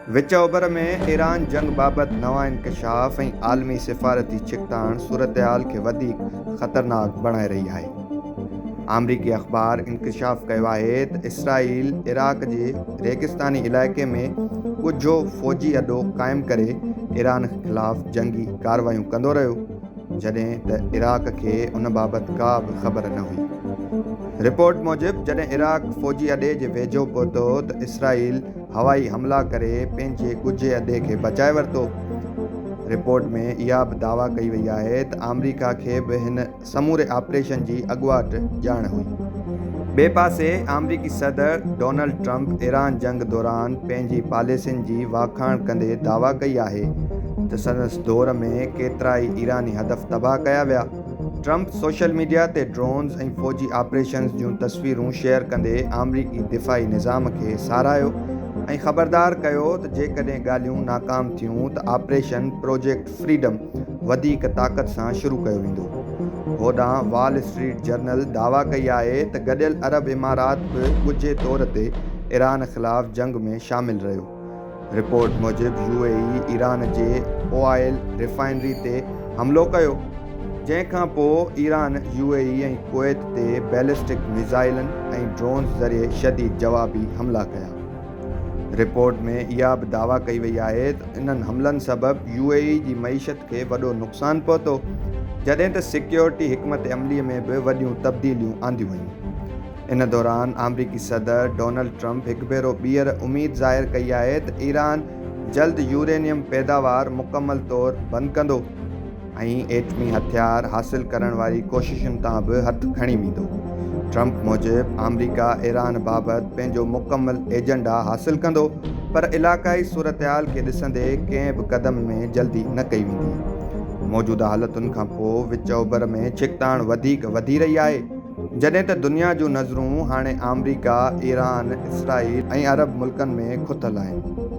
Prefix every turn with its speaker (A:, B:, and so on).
A: विच ओभर में ईरान जंग बाबति नवां इंकशाफ ऐं आलमी सिफ़ारती छिकताण सूरतहाल खे वधीक ख़तरनाक बणाए रही आहे। आमरीकी अख़बार इंकशाफ कयो आहे त इसराईल इराक़ जे रेगिस्तानी इलाइक़े में ॻुझो फ़ौजी अॾो क़ाइमु करे ईरान ख़िलाफ़ जंगी कार्रवायूं कंदो रहियो, जॾहिं त इराक़ खे उन बाबति का बि ख़बर न हुई। रिपोर्ट मूजिबि जॾहिं इराक़ फ़ौजी अॾे जे वेझो पहुतो त इसराईल हवाई हमला करे पंहिंजे ॻुझे अॾे खे बचाए वरितो। रिपोर्ट में इहा बि दावा कई वई आहे त अमेरिका खे बि हिन समूरे ऑपरेशन जी अॻुवाट ॼाण हुई। ॿिए पासे अमरीकी सदर डोनाल्ड ट्रंप ईरान जंग दौरान पंहिंजी पॉलिसियुनि जी वाखाण कंदे दावा कई आहे त संदसि दौर में केतिरा ई ईरानी हदफ़ तबाह कया विया। ट्रंप सोशल मीडिया ते ड्रोन्स ऐं फ़ौजी ऑपरेशन्स जूं तस्वीरूं शेयर कंदे अमरीकी दिफ़ाई निज़ाम खे साराहियो ऐं ख़बरदार कयो त जेकॾहिं ॻाल्हियूं नाकाम थियूं त ऑपरेशन प्रोजेक्ट फ्रीडम वधीक ताक़त सां शुरू कयो वेंदो। होॾां वॉल स्ट्रीट जर्नल दावा कई आहे त गॾियल अरब इमारात बि ॻुझे तौर ते ईरान ख़िलाफ़ जंग में शामिल रहियो। रिपोर्ट मूजिबि UAE ईरान जे ऑयल रिफाइनरी ते हमिलो कयो, जंहिंखां पोइ ईरान UAE ऐं कुवैत ते बैलिस्टिक मिसाइलनि ऐं ड्रोन्स ज़रिए शदीद जवाबी हमला कया। रिपोर्ट में इहा बि दावा कई वई आहे त इन्हनि हमलनि सबबि UAE जी मईशत खे वॾो नुक़सानु पहुतो, जॾहिं त सिक्योरिटी हिकमत अमलीअ में बि वॾियूं तब्दीलियूं आंदियूं वयूं। इन दौरान अमरीकी सदर डोनाल्ड ट्रंप हिकु भेरो ॿीहर उमेद ज़ाहिर कई आहे त ईरान जल्द यूरेनियम पैदावार मुकमल तौरु बंदि कंदो ऐं एटमी हथियार हासिल करण वारी कोशिशुनि तां बि हथु खणी वेंदो। ट्रंप मूजिबि अमेरिका ईरान बाबति पंहिंजो मुकमल एजेंडा हासिल कंदो, पर इलाक़ाई सूरतहाल खे ॾिसंदे कंहिं बि क़दम में जल्दी न कई वेंदी। मौजूदा हालतुनि खां पोइ विच ओभर में छिकताण वधीक वधी रही आहे, जॾहिं त दुनिया जूं नज़रूं हाणे अमेरिका, ईरान, इसराईल ऐं अरब मुल्कनि में खुथल आहिनि।